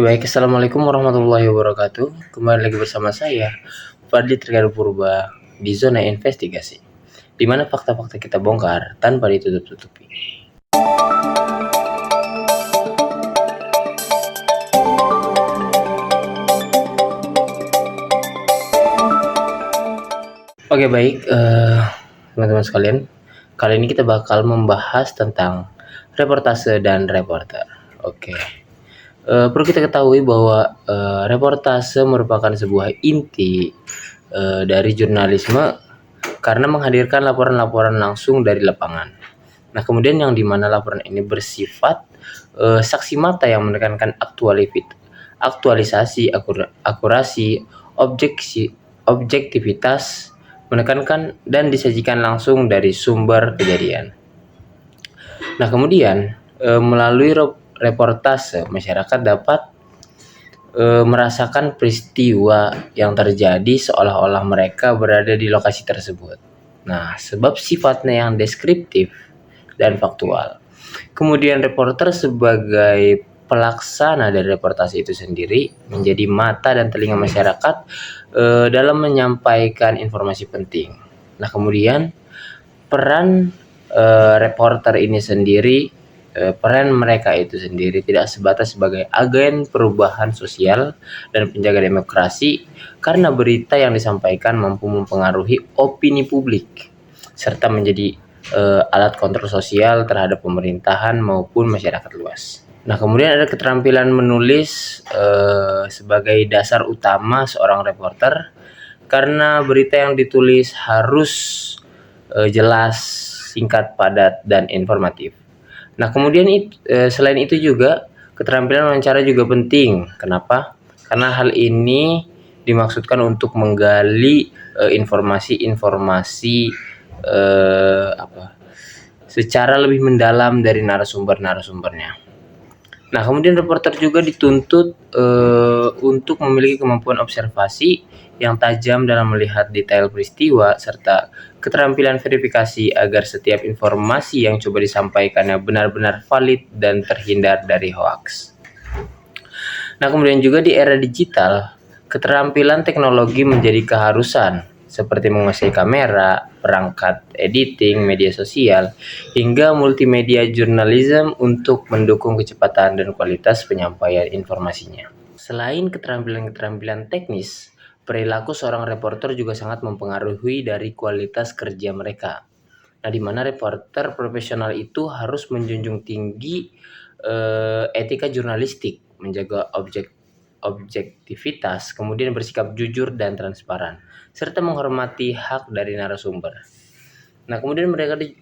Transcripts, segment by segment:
Oke baik, Assalamualaikum warahmatullahi wabarakatuh. Kembali lagi bersama saya, Fadli Trigado Purba, di Zona Investigasi, di mana fakta-fakta kita bongkar tanpa ditutup-tutupi. Oke baik, teman-teman sekalian, kali ini kita bakal membahas tentang reportase dan reporter. Oke. Perlu kita ketahui bahwa reportase merupakan sebuah inti dari jurnalisme karena menghadirkan laporan-laporan langsung dari lapangan. Nah, kemudian yang dimana laporan ini bersifat saksi mata yang menekankan aktualisasi, akurasi, objektivitas, menekankan dan disajikan langsung dari sumber kejadian. Nah, kemudian melalui reportase, masyarakat dapat merasakan peristiwa yang terjadi seolah-olah mereka berada di lokasi tersebut. Nah, sebab sifatnya yang deskriptif dan faktual. Kemudian reporter sebagai pelaksana dari reportase itu sendiri menjadi mata dan telinga masyarakat dalam menyampaikan informasi penting. Nah, kemudian peran reporter ini sendiri, peran mereka itu sendiri tidak sebatas sebagai agen perubahan sosial dan penjaga demokrasi, karena berita yang disampaikan mampu mempengaruhi opini publik serta menjadi alat kontrol sosial terhadap pemerintahan maupun masyarakat luas. Nah, kemudian ada keterampilan menulis sebagai dasar utama seorang reporter, karena berita yang ditulis harus jelas, singkat, padat, dan informatif. Nah, kemudian selain itu juga keterampilan wawancara juga penting. Kenapa? Karena hal ini dimaksudkan untuk menggali informasi-informasi secara lebih mendalam dari narasumbernya. Nah, kemudian reporter juga dituntut untuk memiliki kemampuan observasi yang tajam dalam melihat detail peristiwa, serta keterampilan verifikasi agar setiap informasi yang coba disampaikannya benar-benar valid dan terhindar dari hoaks. Nah, kemudian juga di era digital, keterampilan teknologi menjadi keharusan, seperti menguasai kamera, perangkat editing, media sosial, hingga multimedia journalism untuk mendukung kecepatan dan kualitas penyampaian informasinya. Selain keterampilan-keterampilan teknis, perilaku seorang reporter juga sangat mempengaruhi dari kualitas kerja mereka. Nah, di mana reporter profesional itu harus menjunjung tinggi etika jurnalistik, menjaga objektivitas, kemudian bersikap jujur dan transparan, serta menghormati hak dari narasumber. Nah, kemudian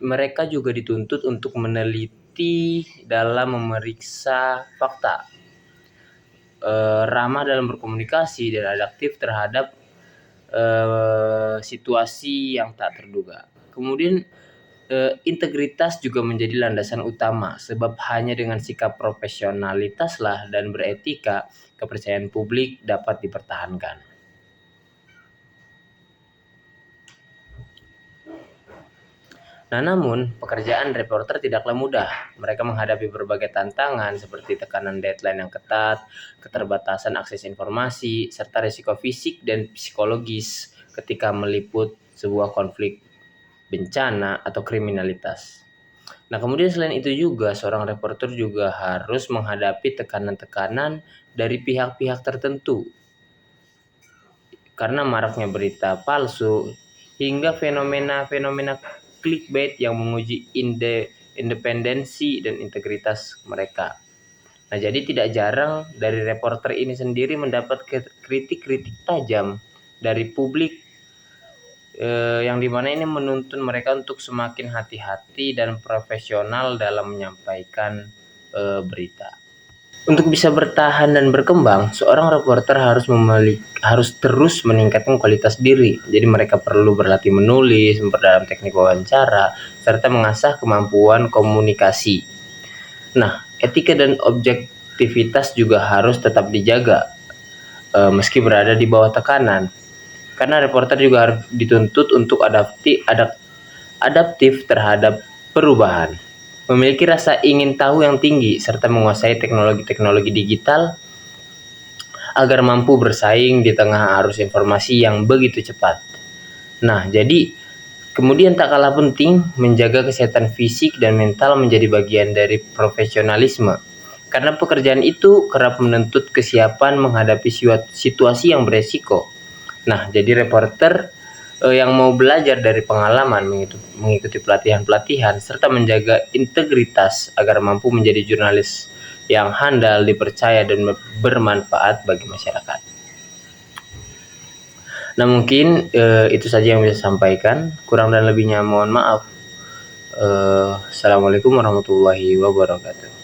mereka juga dituntut untuk meneliti dalam memeriksa fakta, ramah dalam berkomunikasi, dan adaptif terhadap situasi yang tak terduga. Kemudian integritas juga menjadi landasan utama, sebab hanya dengan sikap profesionalitaslah dan beretika, kepercayaan publik dapat dipertahankan. Nah, namun pekerjaan reporter tidaklah mudah. Mereka menghadapi berbagai tantangan seperti tekanan deadline yang ketat, keterbatasan akses informasi, serta risiko fisik dan psikologis ketika meliput sebuah konflik, bencana, atau kriminalitas. Nah, kemudian selain itu juga seorang reporter juga harus menghadapi tekanan-tekanan dari pihak-pihak tertentu, karena maraknya berita palsu hingga fenomena-fenomena clickbait yang menguji independensi dan integritas mereka. Nah, jadi tidak jarang dari reporter ini sendiri mendapat kritik-kritik tajam dari publik, yang dimana ini menuntun mereka untuk semakin hati-hati dan profesional dalam menyampaikan berita. Untuk bisa bertahan dan berkembang, seorang reporter harus terus meningkatkan kualitas diri. Jadi mereka perlu berlatih menulis, memperdalam teknik wawancara, serta mengasah kemampuan komunikasi. Nah, etika dan objektivitas juga harus tetap dijaga meski berada di bawah tekanan. Karena reporter juga harus dituntut untuk adaptif terhadap perubahan, memiliki rasa ingin tahu yang tinggi, serta menguasai teknologi-teknologi digital agar mampu bersaing di tengah arus informasi yang begitu cepat. Nah, jadi kemudian tak kalah penting, menjaga kesehatan fisik dan mental menjadi bagian dari profesionalisme. Karena pekerjaan itu kerap menuntut kesiapan menghadapi situasi yang beresiko. Nah, jadi reporter yang mau belajar dari pengalaman, mengikuti pelatihan-pelatihan, serta menjaga integritas agar mampu menjadi jurnalis yang handal, dipercaya, dan bermanfaat bagi masyarakat. Nah, mungkin itu saja yang bisa saya sampaikan. Kurang dan lebihnya mohon maaf. Assalamualaikum warahmatullahi wabarakatuh.